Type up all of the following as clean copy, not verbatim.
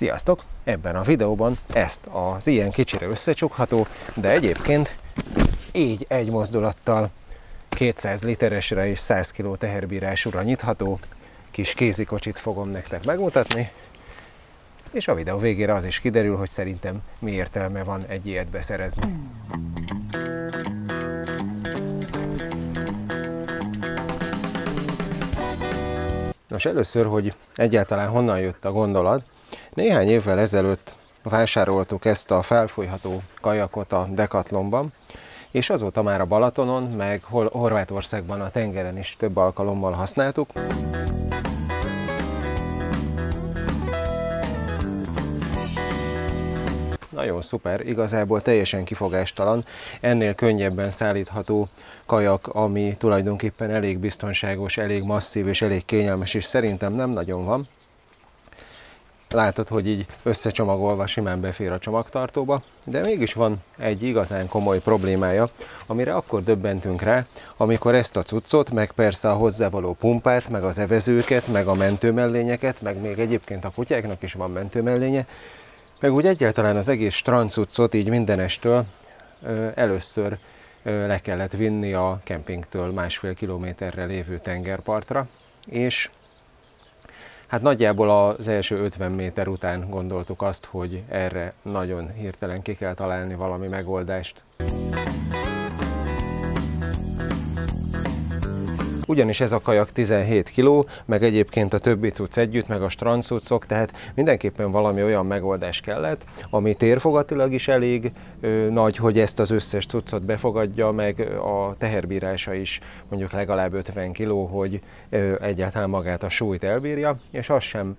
Sziasztok! Ebben a videóban ezt az ilyen kicsire összecsukható, de egyébként így egy mozdulattal 200 literesre és 100 kg teherbírásúra nyitható kis kézikocsit fogom nektek megmutatni, és a videó végére az is kiderül, hogy szerintem mi értelme van egy ilyet beszerezni. Nos, először, hogy egyáltalán honnan jött a gondolat. Néhány évvel ezelőtt vásároltuk ezt a felfújható kajakot a Decathlonban, és azóta már a Balatonon, meg Horvátországban a tengeren is több alkalommal használtuk. Nagyon szuper, igazából teljesen kifogástalan, ennél könnyebben szállítható kajak, ami tulajdonképpen elég biztonságos, elég masszív és elég kényelmes, és szerintem nem nagyon van. Látod, hogy így összecsomagolva simán befér a csomagtartóba, de mégis van egy igazán komoly problémája, amire akkor döbbentünk rá, amikor ezt a cuccot, meg persze a hozzávaló pumpát, meg az evezőket, meg a mentőmellényeket, meg még egyébként a kutyáknak is van mentőmellénye, meg úgy egyáltalán az egész strandcuccot így mindenestől először le kellett vinni a kempingtől 1,5 kilométerre lévő tengerpartra, és hát nagyjából az első 50 méter után gondoltuk azt, hogy erre nagyon hirtelen ki kell találni valami megoldást. Ugyanis ez a kajak 17 kg, meg egyébként a többi cucc együtt, meg a strandcuccok, tehát mindenképpen valami olyan megoldás kellett, ami térfogatilag is elég nagy, hogy ezt az összes cuccot befogadja, meg a teherbírása is mondjuk legalább 50 kg, hogy egyáltalán magát a súlyt elbírja, és az sem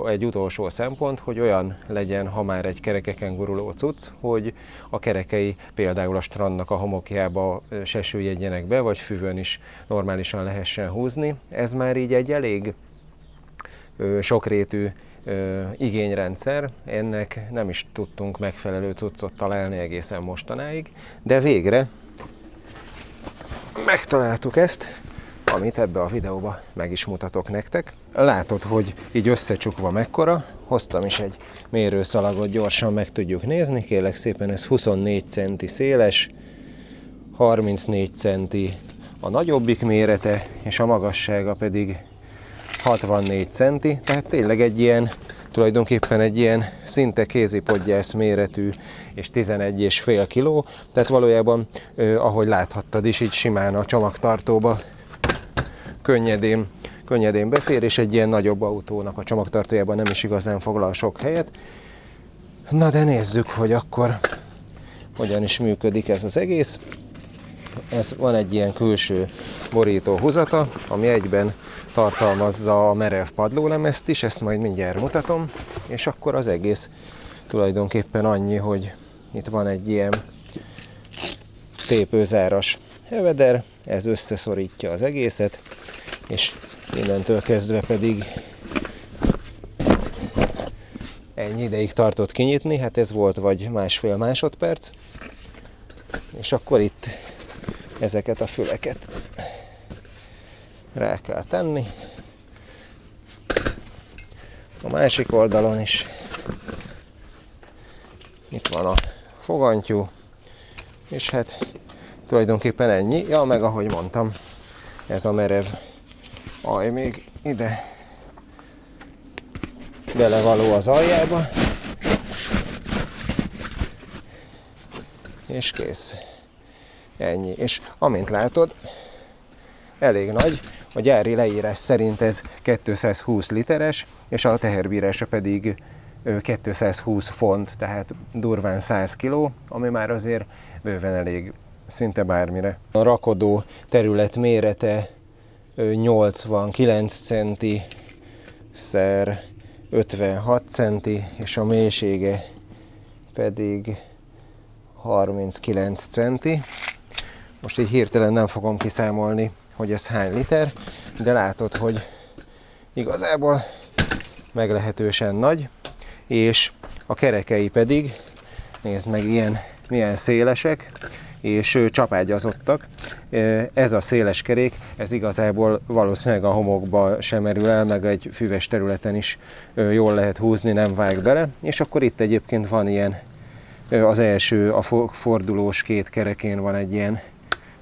egy utolsó szempont, hogy olyan legyen, ha már egy kerekeken guruló cucc, hogy a kerekei például a strandnak a homokjába se süllyedjenek be, vagy füvön is normálisan lehessen húzni. Ez már így egy elég sokrétű igényrendszer, ennek nem is tudtunk megfelelő cuccot találni egészen mostanáig, de végre megtaláltuk ezt, amit ebbe a videóba meg is mutatok nektek. Látod, hogy így összecsukva mekkora, hoztam is egy mérőszalagot, gyorsan meg tudjuk nézni, kérlek szépen ez 24 centi széles, 34 centi a nagyobbik mérete, és a magassága pedig 64 centi, tehát tényleg egy ilyen, tulajdonképpen egy ilyen szinte kézipodgyász méretű, és 11,5 kg, tehát valójában, ahogy láthattad is, így simán a csomagtartóba könnyedén befér, és egy ilyen nagyobb autónak a csomagtartójában nem is igazán foglal sok helyet. Na de nézzük, hogy akkor hogyan is működik ez az egész. Ez van egy ilyen külső borító húzata, ami egyben tartalmazza a merev padlólemezt is, ezt majd mindjárt mutatom, és akkor az egész tulajdonképpen annyi, hogy itt van egy ilyen tépőzáras heveder, ez összeszorítja az egészet, és innentől kezdve pedig ennyi ideig tartott kinyitni, hát ez volt vagy 1,5 másodperc, és akkor itt ezeket a füleket rá kell tenni. A másik oldalon is itt van a fogantyú, és hát tulajdonképpen ennyi. Ja, meg ahogy mondtam, ez a merev aj még ide belevaló az aljába, és kész. Ennyi. És amint látod, elég nagy, a gyári leírás szerint ez 220 literes, és a teherbírása pedig 220 font, tehát durván 100 kg, ami már azért bőven elég szinte bármire. A rakodó terület mérete 89 centi szer 56 centi, és a mélysége pedig 39 centi. Most így hirtelen nem fogom kiszámolni, hogy ez hány liter, de látod, hogy igazából meglehetősen nagy, és a kerekei pedig, nézd meg milyen szélesek, és csapágyazottak. Ez a széles kerék, ez igazából valószínűleg a homokba sem merül el, meg egy füves területen is jól lehet húzni, nem vág bele. És akkor itt egyébként van ilyen, az első, a fordulós két kerekén van egy ilyen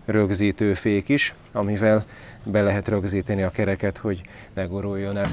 rögzítőfék is, amivel be lehet rögzíteni a kereket, hogy ne guruljon el.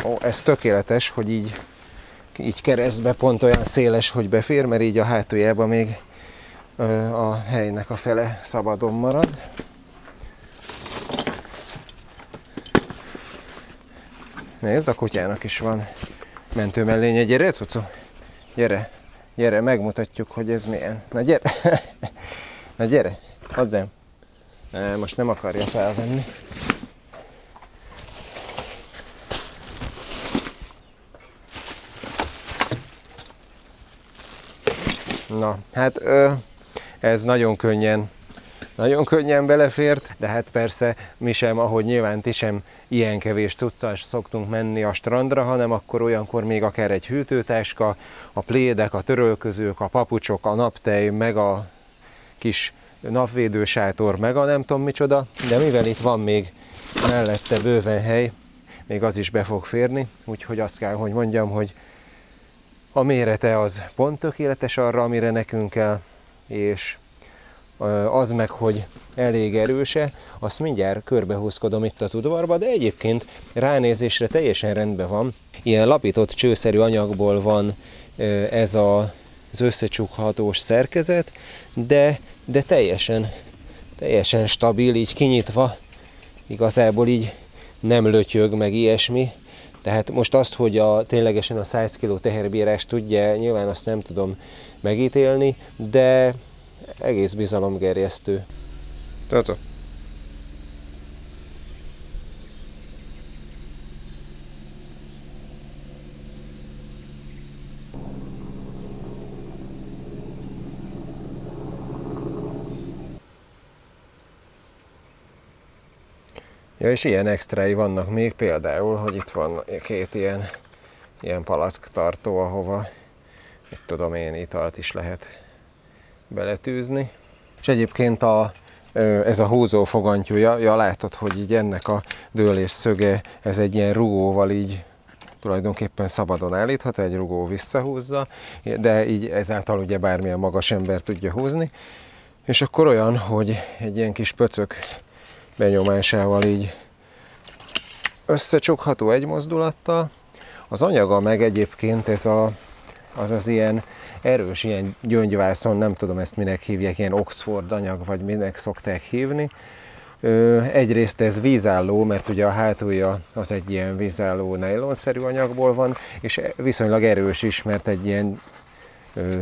Ó, ez tökéletes, hogy így keresztbe pont olyan széles, hogy befér, mert így a hátuljában még a helynek a fele szabadon marad. Nézd, a kutyának is van mentőmellénye. Gyere, cucu! Gyere! Gyere, megmutatjuk, hogy ez milyen. Na gyere! Na gyere! Hozzám! Most nem akarja felvenni. Na, hát ez nagyon könnyen belefért, de hát persze mi sem, ahogy nyilván ti sem ilyen kevés cuccal szoktunk menni a strandra, hanem akkor olyankor még akár egy hűtőtáska, a plédek, a törölközők, a papucsok, a naptej, meg a kis napvédősátor, meg a nem tudom micsoda, de mivel itt van még mellette bőven hely, még az is be fog férni, úgyhogy azt kell, hogy mondjam, hogy a mérete az pont tökéletes arra, amire nekünk kell, és az meg, hogy elég erőse, azt mindjárt körbehúzkodom itt az udvarba, de egyébként ránézésre teljesen rendben van. Ilyen lapított csőszerű anyagból van ez az összecsukhatós szerkezet, de teljesen stabil, így kinyitva, igazából így nem lötyög, meg ilyesmi. Tehát most azt, hogy ténylegesen a 100 kg teherbírás tudja, nyilván azt nem tudom megítélni, de egész bizalomgerjesztő. Toto. Ja, és ilyen extrái vannak még, például, hogy itt van két ilyen palacktartó, ahova, mit tudom én, italt is lehet beletűzni. És egyébként ez a húzó fogantyúja, ja, látod, hogy így ennek a dőlés szöge, ez egy ilyen rugóval így tulajdonképpen szabadon állítható, egy rugó visszahúzza, de így ezáltal ugye bármilyen magas ember tudja húzni. És akkor olyan, hogy egy ilyen kis pöcök benyomásával így összecsukható egy mozdulattal. Az anyaga meg egyébként ez az ilyen erős, ilyen gyöngyvászon, nem tudom ezt minek hívják, ilyen Oxford anyag, vagy minek szokták hívni. Egyrészt ez vízálló, mert ugye a hátulja az egy ilyen vízálló nejlonszerű anyagból van, és viszonylag erős is, mert egy ilyen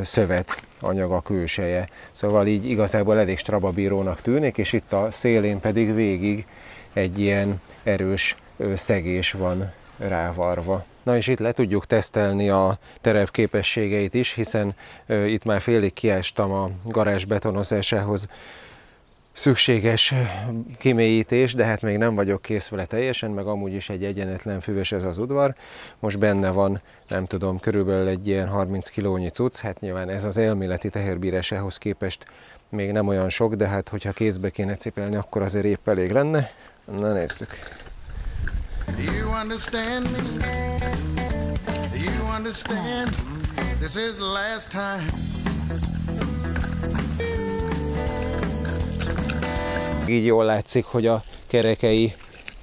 szövet anyag a külseje. Szóval így igazából elég strababírónak tűnik, és itt a szélén pedig végig egy ilyen erős szegés van rávarva. Na és itt le tudjuk tesztelni a terep képességeit is, hiszen itt már félig kiástam a garázs betonozásához szükséges kimélyítés, de hát még nem vagyok kész vele teljesen, meg amúgy is egy egyenetlen füves ez az udvar. Most benne van, nem tudom, körülbelül egy ilyen 30 kilónyi cucc, hát nyilván ez az elméleti teherbírásához képest még nem olyan sok, de hát hogyha kézbe kéne cipelni, akkor azért épp elég lenne. Na nézzük! You understand me? You understand? This is the last time. Így jól látszik, hogy a kerekei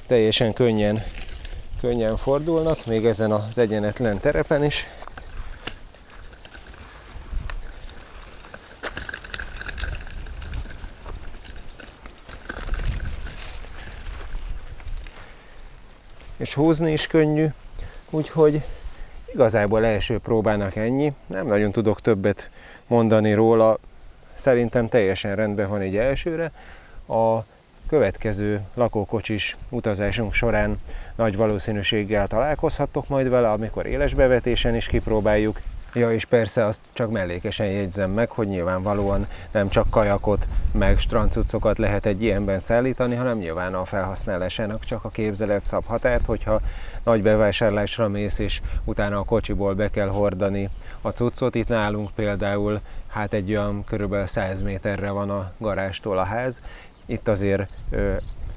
teljesen könnyen fordulnak, még ezen az egyenetlen terepen is. És húzni is könnyű, úgyhogy Igazából első próbának ennyi, nem nagyon tudok többet mondani róla, szerintem teljesen rendben van így elsőre. A következő lakókocsis utazásunk során nagy valószínűséggel találkozhattok majd vele, amikor éles bevetésen is kipróbáljuk. Ja, és persze azt csak mellékesen jegyzem meg, hogy nyilvánvalóan nem csak kajakot, meg strandcuccokat lehet egy ilyenben szállítani, hanem nyilván a felhasználásának csak a képzelet szab határt, hogyha nagy bevásárlásra mész, és utána a kocsiból be kell hordani a cuccot. Itt nálunk például hát egy olyan körülbelül 100 méterre van a garástól a ház. Itt azért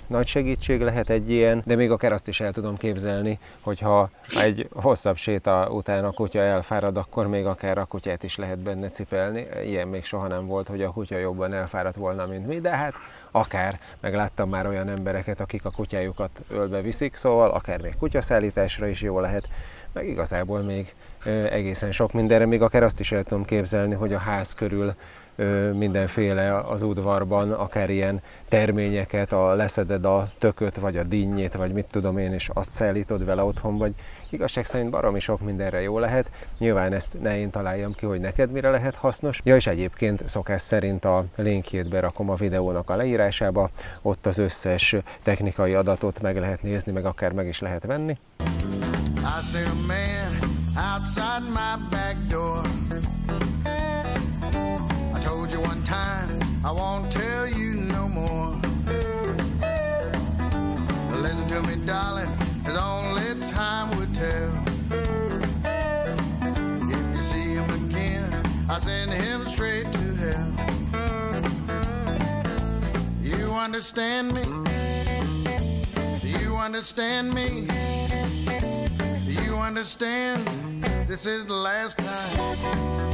nagy segítség lehet egy ilyen, de még akár azt is el tudom képzelni, hogyha egy hosszabb séta után a kutya elfárad, akkor még akár a kutyát is lehet benne cipelni. Ilyen még soha nem volt, hogy a kutya jobban elfáradt volna, mint mi, de hát akár, meg láttam már olyan embereket, akik a kutyájukat ölbe viszik, szóval akár még kutyaszállításra is jó lehet, meg igazából még egészen sok mindenre, még akár azt is el tudom képzelni, hogy a ház körül mindenféle az udvarban, akár ilyen terményeket, leszeded a tököt, vagy a dinnyét, vagy mit tudom én, és azt szállítod vele otthon, vagy igazság szerint baromi sok mindenre jó lehet. Nyilván ezt ne én találjam ki, hogy neked mire lehet hasznos. Ja, és egyébként szokás szerint a linkjét berakom a videónak a leírásába, ott az összes technikai adatot meg lehet nézni, meg akár meg is lehet venni. Outside my back door, I told you one time, I won't tell you no more. Listen to me, darling, cause only time will tell. If you see him again, I send him straight to hell. You understand me? Do you understand me? Do you understand? This is the last time